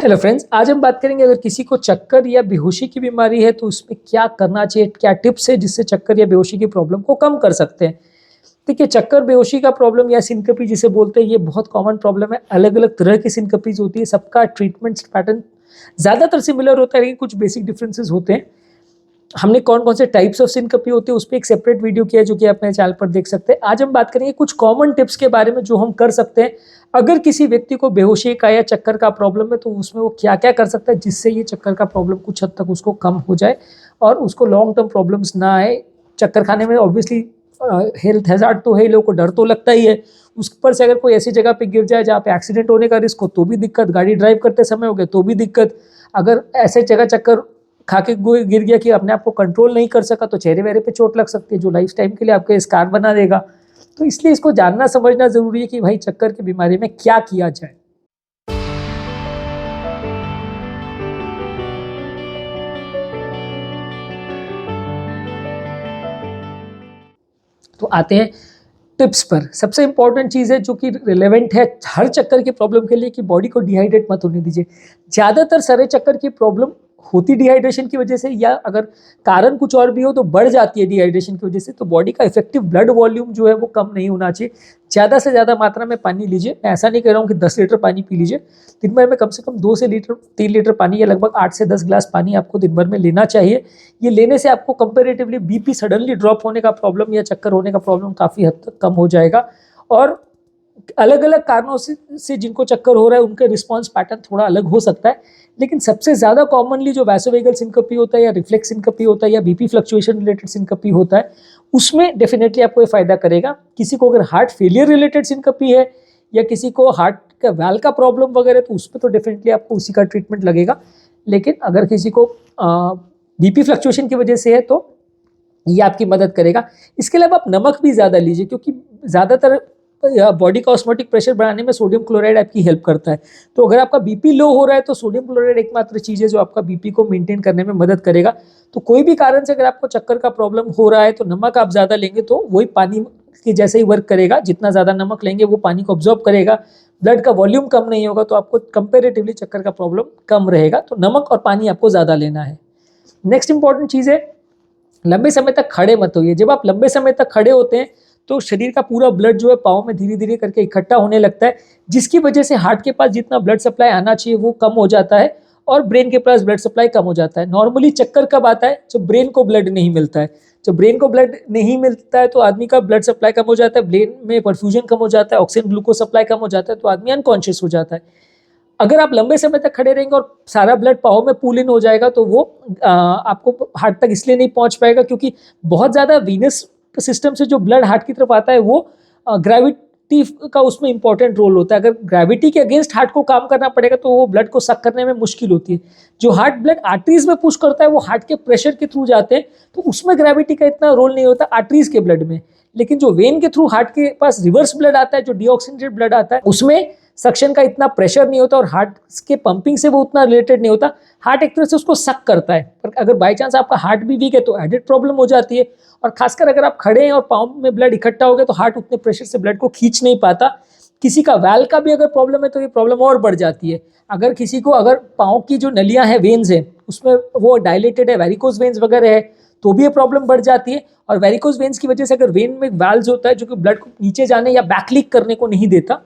Hello friends, आज हम बात करेंगे अगर किसी को चक्कर या बेहोशी की बीमारी है तो उसमें क्या करना चाहिए, क्या टिप्स है जिससे चक्कर या बेहोशी की प्रॉब्लम को कम कर सकते हैं। देखिए, चक्कर बेहोशी का प्रॉब्लम या सिनकपी जिसे बोलते हैं, ये बहुत कॉमन प्रॉब्लम है। अलग अलग तरह की सिनकपीज होती है, सबका ट्रीटमेंट पैटर्न ज़्यादातर सिमिलर होता है, लेकिन कुछ बेसिक डिफरेंसेस होते हैं। हमने कौन कौन से टाइप्स ऑफ सिनकपी होते हैं उस पर एक सेपरेट वीडियो किया है, जो कि आप मेरे चैनल पर देख सकते हैं। आज हम बात करेंगे कुछ कॉमन टिप्स के बारे में जो हम कर सकते हैं अगर किसी व्यक्ति को बेहोशी का या चक्कर का प्रॉब्लम है, तो उसमें वो क्या क्या कर सकता है जिससे ये चक्कर का प्रॉब्लम कुछ हद तक उसको कम हो जाए और उसको लॉन्ग टर्म प्रॉब्लम्स ना आए। चक्कर खाने में ऑब्वियसली हेल्थ हैजार्ड तो है, लोगों को डर तो लगता ही है। उस पर से अगर कोई ऐसी जगह पे गिर जाए जहाँ पे एक्सीडेंट होने का रिस्क हो तो भी दिक्कत, गाड़ी ड्राइव करते समय हो गया तो भी दिक्कत। अगर ऐसे जगह चक्कर खा के गिर गया कि अपने आप को कंट्रोल नहीं कर सका तो चेहरे वेहरे पे चोट लग सकती है, जो लाइफ टाइम के लिए आपके स्कार बना देगा। तो इसलिए इसको जानना समझना जरूरी है कि भाई चक्कर की बीमारी में क्या किया जाए। तो आते हैं टिप्स पर। सबसे इंपॉर्टेंट चीज़ है जो कि रिलेवेंट है हर चक्कर की प्रॉब्लम के लिए, कि बॉडी को डिहाइड्रेट मत होने दीजिए। ज़्यादातर सारे चक्कर की प्रॉब्लम होती डिहाइड्रेशन की वजह से, या अगर कारण कुछ और भी हो तो बढ़ जाती है डिहाइड्रेशन की वजह से। तो बॉडी का इफेक्टिव ब्लड वॉल्यूम जो है वो कम नहीं होना चाहिए। ज़्यादा से ज़्यादा मात्रा में पानी लीजिए। मैं ऐसा नहीं कह रहा हूँ कि 10 लीटर पानी पी लीजिए। दिन भर में कम से कम 2 से 3 लीटर पानी या लगभग 8 से 10 ग्लास पानी आपको दिन भर में लेना चाहिए। ये लेने से आपको कंपेरेटिवली बीपी सडनली ड्रॉप होने का प्रॉब्लम या चक्कर होने का प्रॉब्लम काफ़ी हद तक कम हो जाएगा। और अलग अलग कारणों से जिनको चक्कर हो रहा है उनका रिस्पॉन्स पैटर्न थोड़ा अलग हो सकता है, लेकिन सबसे ज़्यादा कॉमनली जो वैसोवेगल सिनकपी होता है या रिफ्लेक्स सिनकपी होता है या बीपी फ्लक्चुएशन रिलेटेड सिनकपी होता है, उसमें डेफिनेटली आपको ये फायदा करेगा। किसी को अगर हार्ट फेलियर रिलेटेड सिनकपी है या किसी को हार्ट का वैल का प्रॉब्लम वगैरह, तो उस पर तो डेफिनेटली आपको उसी का ट्रीटमेंट लगेगा। लेकिन अगर किसी को बीपी फ्लक्चुएशन की वजह से है तो ये आपकी मदद करेगा। इसके अलावा आप नमक भी ज़्यादा लीजिए, क्योंकि ज़्यादातर बॉडी का ऑस्मोटिक प्रेशर बढ़ाने में सोडियम क्लोराइड आपकी हेल्प करता है। तो अगर आपका बीपी लो हो रहा है तो सोडियम क्लोराइड एकमात्र चीज़ है जो आपका बीपी को मेंटेन करने में मदद करेगा। तो कोई भी कारण से अगर आपको चक्कर का प्रॉब्लम हो रहा है तो नमक आप ज़्यादा लेंगे तो वही पानी के जैसे ही वर्क करेगा। जितना ज़्यादा नमक लेंगे वो पानी को ऑब्जॉर्ब करेगा, ब्लड का वॉल्यूम कम नहीं होगा, तो आपको कंपेरेटिवली चक्कर का प्रॉब्लम कम रहेगा। तो नमक और पानी आपको ज़्यादा लेना है। नेक्स्ट इंपॉर्टेंट चीज़ है, लंबे समय तक खड़े मत होइए। जब आप लंबे समय तक खड़े होते हैं तो शरीर का पूरा ब्लड जो है पाँव में धीरे धीरे करके इकट्ठा होने लगता है, जिसकी वजह से हार्ट के पास जितना ब्लड सप्लाई आना चाहिए वो कम हो जाता है और ब्रेन के पास ब्लड सप्लाई कम हो जाता है। नॉर्मली चक्कर कब आता है? जब ब्रेन को ब्लड नहीं मिलता है। जब ब्रेन को ब्लड नहीं मिलता है तो आदमी का ब्लड सप्लाई कम हो जाता है, ब्रेन में परफ्यूजन कम हो जाता है, ऑक्सीजन ग्लूकोज सप्लाई कम हो जाता है, तो आदमी अनकॉन्शियस हो जाता है। अगर आप लंबे समय तक खड़े रहेंगे और सारा ब्लड पाँव में पूल इन हो जाएगा तो वो आपको हार्ट तक इसलिए नहीं पहुंच पाएगा क्योंकि बहुत ज़्यादा वीनस सिस्टम से जो ब्लड हार्ट की तरफ आता है वो ग्रेविटी का उसमें इंपॉर्टेंट रोल होता है। अगर ग्रेविटी के अगेंस्ट हार्ट को काम करना पड़ेगा तो वो ब्लड को सक करने में मुश्किल होती है। जो हार्ट ब्लड आर्टरीज में पुश करता है वो हार्ट के प्रेशर के थ्रू जाते हैं, तो उसमें ग्रेविटी का इतना रोल नहीं होता आर्टरीज के ब्लड में। लेकिन जो वेन के थ्रू हार्ट के पास रिवर्स ब्लड आता है, जो डीऑक्सीनेटेड ब्लड आता है, उसमें सक्शन का इतना प्रेशर नहीं होता और हार्ट के पंपिंग से वो उतना रिलेटेड नहीं होता। हार्ट एक तरह से उसको सक करता है, पर अगर बाई चांस आपका हार्ट भी वीक है तो एडेड प्रॉब्लम हो जाती है। और खासकर अगर आप खड़े हैं और पाँव में ब्लड इकट्ठा हो गया तो हार्ट उतने प्रेशर से ब्लड को खींच नहीं पाता। किसी का वैल का भी अगर प्रॉब्लम है तो ये प्रॉब्लम और बढ़ जाती है। अगर किसी को अगर पाँव की जो नलियाँ हैं, वेन्स है, उसमें वो डायलेटेड है, वेरिकोज वेन्स वगैरह है, तो भी ये प्रॉब्लम बढ़ जाती है। और वेरिकोज वेन्स की वजह से अगर वेन में वाल्व होता है जो कि ब्लड को नीचे जाने या बैक लीक करने को नहीं देता,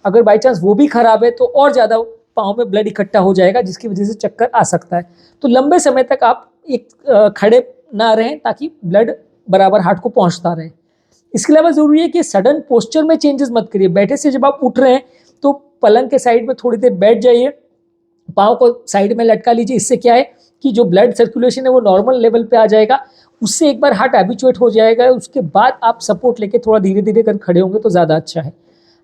अगर बाई चांस वो भी खराब है तो और ज़्यादा पाँव में ब्लड इकट्ठा हो जाएगा, जिसकी वजह से चक्कर आ सकता है। तो लंबे समय तक आप एक खड़े ना रहें ताकि ब्लड बराबर हार्ट को पहुंचता रहे। इसके अलावा ज़रूरी है कि सडन पोस्चर में चेंजेस मत करिए। बैठे से जब आप उठ रहे हैं तो पलंग के साइड में थोड़ी देर बैठ जाइए, पाँव को साइड में लटका लीजिए। इससे क्या है कि जो ब्लड सर्कुलेशन है वो नॉर्मल लेवल पे आ जाएगा। उससे एक बार हार्ट हैबिचुएट हो जाएगा, उसके बाद आप सपोर्ट लेके थोड़ा धीरे धीरे कर खड़े होंगे तो ज़्यादा अच्छा है।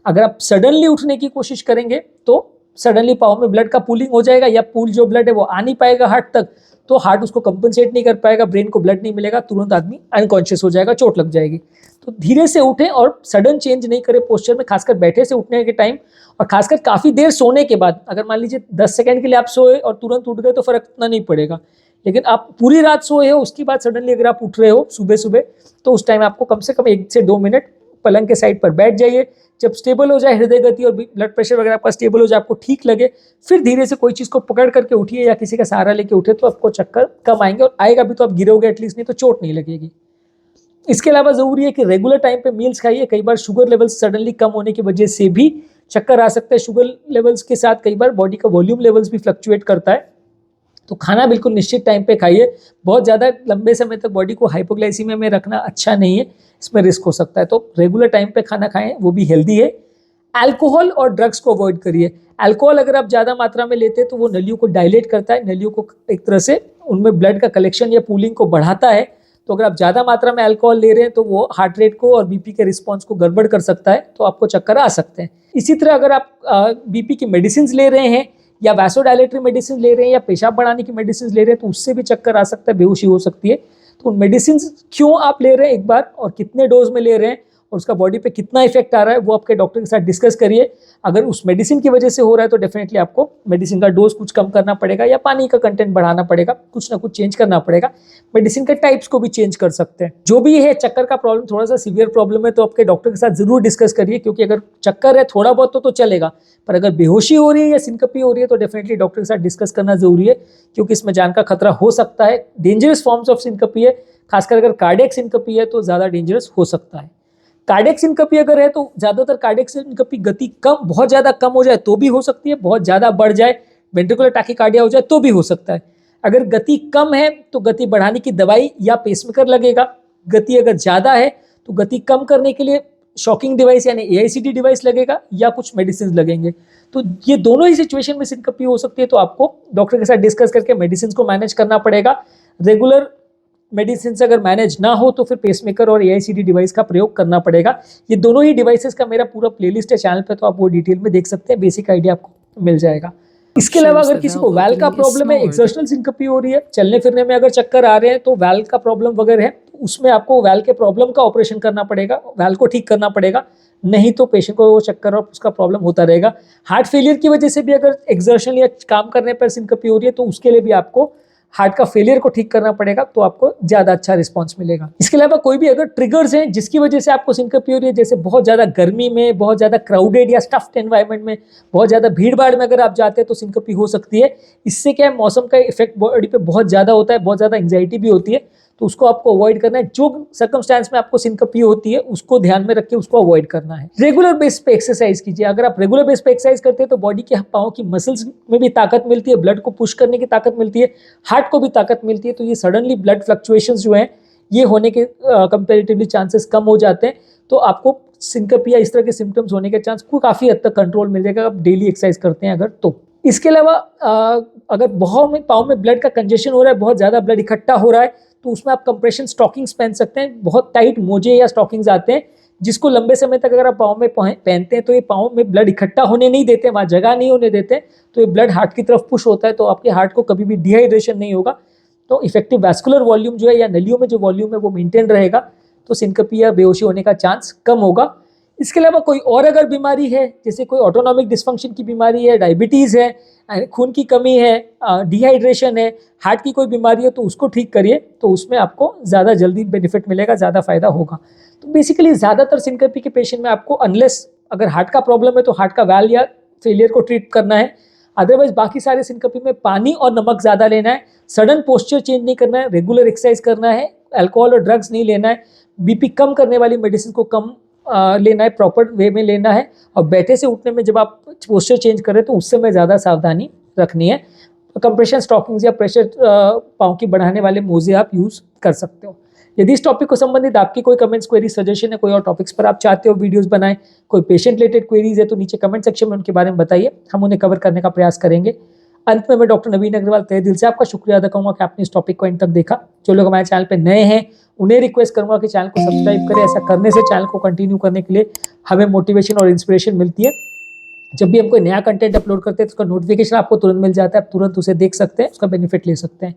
अगर आप सडनली उठने की कोशिश करेंगे तो सडनली पाँव में ब्लड का पूलिंग हो जाएगा, या पूल जो ब्लड है वो आ नहीं पाएगा हार्ट तक, तो हार्ट उसको कंपनसेट नहीं कर पाएगा, ब्रेन को ब्लड नहीं मिलेगा, तुरंत आदमी अनकॉन्शियस हो जाएगा, चोट लग जाएगी। तो धीरे से उठें और सडन चेंज नहीं करें पोस्चर में, खासकर बैठे से उठने के टाइम। और खासकर काफ़ी देर सोने के बाद, अगर मान लीजिए 10 सेकंड के लिए आप सोए और तुरंत उठ गए तो फर्क इतना नहीं पड़ेगा। लेकिन आप पूरी रात सोए हो, उसके बाद सडनली अगर आप उठ रहे हो सुबह सुबह, तो उस टाइम आपको कम से कम 1 से 2 मिनट पलंग के साइड पर बैठ जाइए। जब स्टेबल हो जाए हृदय गति और ब्लड प्रेशर वगैरह आपका स्टेबल हो जाए, आपको ठीक लगे, फिर धीरे से कोई चीज़ को पकड़ करके उठिए या किसी का सहारा लेके उठे, तो आपको चक्कर कम आएंगे, और आएगा भी तो आप गिरोगे एटलीस्ट, नहीं तो चोट नहीं लगेगी। इसके अलावा जरूरी है कि रेगुलर टाइम पे मील्स खाइए। कई बार शुगर लेवल्स सडनली कम होने की वजह से भी चक्कर आ सकता है। शुगर लेवल्स के साथ कई बार बॉडी का वॉल्यूम लेवल्स भी फ्लक्चुएट करता है, तो खाना बिल्कुल निश्चित टाइम पे खाइए। बहुत ज़्यादा लंबे समय तक बॉडी को हाइपोग्लाइसीमिया में रखना अच्छा नहीं है, इसमें रिस्क हो सकता है। तो रेगुलर टाइम पे खाना खाएं, वो भी हेल्दी है। अल्कोहल और ड्रग्स को अवॉइड करिए। अल्कोहल अगर आप ज़्यादा मात्रा में लेते हैं तो वो नलियों को डायलेट करता है, नलियों को एक तरह से उनमें ब्लड का कलेक्शन या पूलिंग को बढ़ाता है। तो अगर आप ज़्यादा मात्रा में अल्कोहल ले रहे हैं तो वो हार्ट रेट को और बीपी के रिस्पॉन्स को गड़बड़ कर सकता है, तो आपको चक्कर आ सकते हैं। इसी तरह अगर आप बीपी की मेडिसिन ले रहे हैं या वैसोडायलेटरी मेडिसिन ले रहे हैं या पेशाब बढ़ाने की मेडिसिन ले रहे हैं, तो उससे भी चक्कर आ सकता है, बेहोशी हो सकती है। तो मेडिसिन क्यों आप ले रहे हैं एक बार, और कितने डोज में ले रहे हैं, और उसका बॉडी पे कितना इफेक्ट आ रहा है, वो आपके डॉक्टर के साथ डिस्कस करिए। अगर उस मेडिसिन की वजह से हो रहा है तो डेफिनेटली आपको मेडिसिन का डोज कुछ कम करना पड़ेगा या पानी का कंटेंट बढ़ाना पड़ेगा, कुछ ना कुछ चेंज करना पड़ेगा। मेडिसिन के टाइप्स को भी चेंज कर सकते हैं। जो भी है, चक्कर का प्रॉब्लम थोड़ा सा सीवियर प्रॉब्लम है तो आपके डॉक्टर के साथ जरूर डिस्कस करिए, क्योंकि अगर चक्कर है थोड़ा बहुत तो चलेगा, पर अगर बेहोशी हो रही है या सिनकपी हो रही है तो डेफिनेटली डॉक्टर के साथ डिस्कस करना जरूरी है, क्योंकि इसमें जान का खतरा हो सकता है। डेंजरस फॉर्म्स ऑफ सिनकपी है, खासकर अगर कार्डियक सिनकपी है तो ज़्यादा डेंजरस हो सकता है। कार्डियक सिनकपी अगर है तो ज़्यादातर कार्डियक सिनकपी गति कम, बहुत ज़्यादा कम हो जाए तो भी हो सकती है, बहुत ज़्यादा बढ़ जाए, वेंट्रिकुलर टैकीकार्डिया हो जाए तो भी हो सकता है। अगर गति कम है तो गति बढ़ाने की दवाई या पेसमेकर लगेगा। गति अगर ज़्यादा है तो गति कम करने के लिए शॉकिंग डिवाइस यानी AICD डिवाइस लगेगा या कुछ मेडिसिन लगेंगे। तो ये दोनों ही सिचुएशन में सिनकपी हो सकती है, तो आपको डॉक्टर के साथ डिस्कस करके मेडिसिन को मैनेज करना पड़ेगा। रेगुलर मेडिसिन से अगर मैनेज ना हो तो फिर पेसमेकर और AICD डिवाइस का प्रयोग करना पड़ेगा। ये दोनों ही डिवाइसेस का मेरा पूरा प्लेलिस्ट है चैनल पे, तो आप वो डिटेल में देख सकते हैं, बेसिक आइडिया आपको मिल जाएगा। इसके अलावा अगर किसी को वैल का प्रॉब्लम है, एक्सर्शनल सिनकपी हो रही है, चलने फिरने में अगर चक्कर आ रहे हैं, तो वैल का प्रॉब्लम वगैरह है, तो उसमें आपको वैल के प्रॉब्लम का ऑपरेशन करना पड़ेगा, वैल को ठीक करना पड़ेगा, नहीं तो पेशेंट को चक्कर और उसका प्रॉब्लम होता रहेगा। हार्ट फेलियर की वजह से भी अगर एक्सर्शन या काम करने पर सिनकपी हो रही है तो उसके लिए भी आपको हार्ट का फेलियर को ठीक करना पड़ेगा, तो आपको ज़्यादा अच्छा रिस्पांस मिलेगा। इसके अलावा कोई भी अगर ट्रिगर्स हैं जिसकी वजह से आपको सिनकपी हो रही है, जैसे बहुत ज़्यादा गर्मी में, बहुत ज़्यादा क्राउडेड या स्टफ्ड एनवायरनमेंट में, बहुत ज़्यादा भीड़ भाड़ में अगर आप जाते हैं तो सिनकपी हो सकती है। इससे क्या है, मौसम का इफेक्ट बॉडी पे बहुत ज़्यादा होता है, बहुत ज़्यादा एंग्जाइटी भी होती है, तो उसको आपको अवॉइड करना है। जो सर्कमस्टेंस में आपको सिनकपी होती है उसको ध्यान में रख के उसको अवॉइड करना है। रेगुलर बेस पे एक्सरसाइज कीजिए। अगर आप रेगुलर बेस पे एक्सरसाइज करते हैं तो बॉडी के पाँव की मसल्स में भी ताकत मिलती है, ब्लड को पुश करने की ताकत मिलती है, हार्ट को भी ताकत मिलती है, तो ये सडनली ब्लड फ्लक्चुएशंस जो हैं ये होने के कंपेरेटिवली चांसेस कम हो जाते हैं। तो आपको सिनकपी या इस तरह के सिम्टम्स होने के चांस को काफ़ी हद तक कंट्रोल मिल जाएगा आप डेली एक्सरसाइज करते हैं अगर तो। इसके अलावा अगर बहुत पाँव में ब्लड का कंजेशन हो रहा है, बहुत ज़्यादा ब्लड इकट्ठा हो रहा है, तो उसमें आप कंप्रेशन स्टॉकिंग्स पहन सकते हैं। बहुत टाइट मोजे या स्टॉकिंग्स आते हैं जिसको लंबे समय तक अगर आप पाँव में पहनते हैं तो ये पाँव में ब्लड इकट्ठा होने नहीं देते, वहाँ जगह नहीं होने देते, तो ये ब्लड हार्ट की तरफ पुश होता है, तो आपके हार्ट को कभी भी डिहाइड्रेशन नहीं होगा, तो इफेक्टिव वैस्कुलर वॉल्यूम जो है या नलियों में जो वॉल्यूम है वो मेंटेन रहेगा, तो सिनकपी या बेहोशी होने का चांस कम होगा। इसके अलावा कोई और अगर बीमारी है, जैसे कोई ऑटोनॉमिक डिस्फंक्शन की बीमारी है, डायबिटीज़ है, खून की कमी है, डिहाइड्रेशन है, हार्ट की कोई बीमारी है, तो उसको ठीक करिए, तो उसमें आपको ज़्यादा जल्दी बेनिफिट मिलेगा, ज़्यादा फायदा होगा। तो बेसिकली ज़्यादातर सिनकपी के पेशेंट में आपको अनलेस अगर हार्ट का प्रॉब्लम है तो हार्ट का वैल या फेलियर को ट्रीट करना है, अदरवाइज बाकी सारे सिनकपी में पानी और नमक ज़्यादा लेना है, सडन पोस्चर चेंज नहीं करना है, रेगुलर एक्सरसाइज करना है, अल्कोहल और ड्रग्स नहीं लेना है, बीपी कम करने वाली मेडिसिन को कम लेना है, प्रॉपर वे में लेना है, और बैठे से उठने में जब आप पोस्चर चेंज करें तो उससे में ज़्यादा सावधानी रखनी है। कंप्रेशन स्टॉकिंग्स या प्रेशर पाँव की बढ़ाने वाले मोजे आप यूज़ कर सकते हो। यदि इस टॉपिक को संबंधित आपकी कोई कमेंट्स, क्वेरी, सजेशन है, कोई और टॉपिक्स पर आप चाहते हो वीडियोस बनाएं, कोई पेशेंट रिलेटेड क्वेरीज है तो नीचे कमेंट सेक्शन में उनके बारे में बताइए, हम उन्हें कवर करने का प्रयास करेंगे। अंत में मैं डॉक्टर नवीन अग्रवाल तहे दिल से आपका शुक्रिया अदा करूँगा कि आपने इस टॉपिक को एंड तक देखा। जो लोग हमारे चैनल पर नए हैं उन्हें रिक्वेस्ट करूँगा कि चैनल को सब्सक्राइब करें। ऐसा करने से चैनल को कंटिन्यू करने के लिए हमें मोटिवेशन और इंस्पिरेशन मिलती है। जब भी हम कोई नया कंटेंट अपलोड करते हैं तो उसका नोटिफिकेशन आपको तुरंत मिल जाता है, आप तुरंत उसे देख सकते हैं, उसका बेनिफिट ले सकते हैं।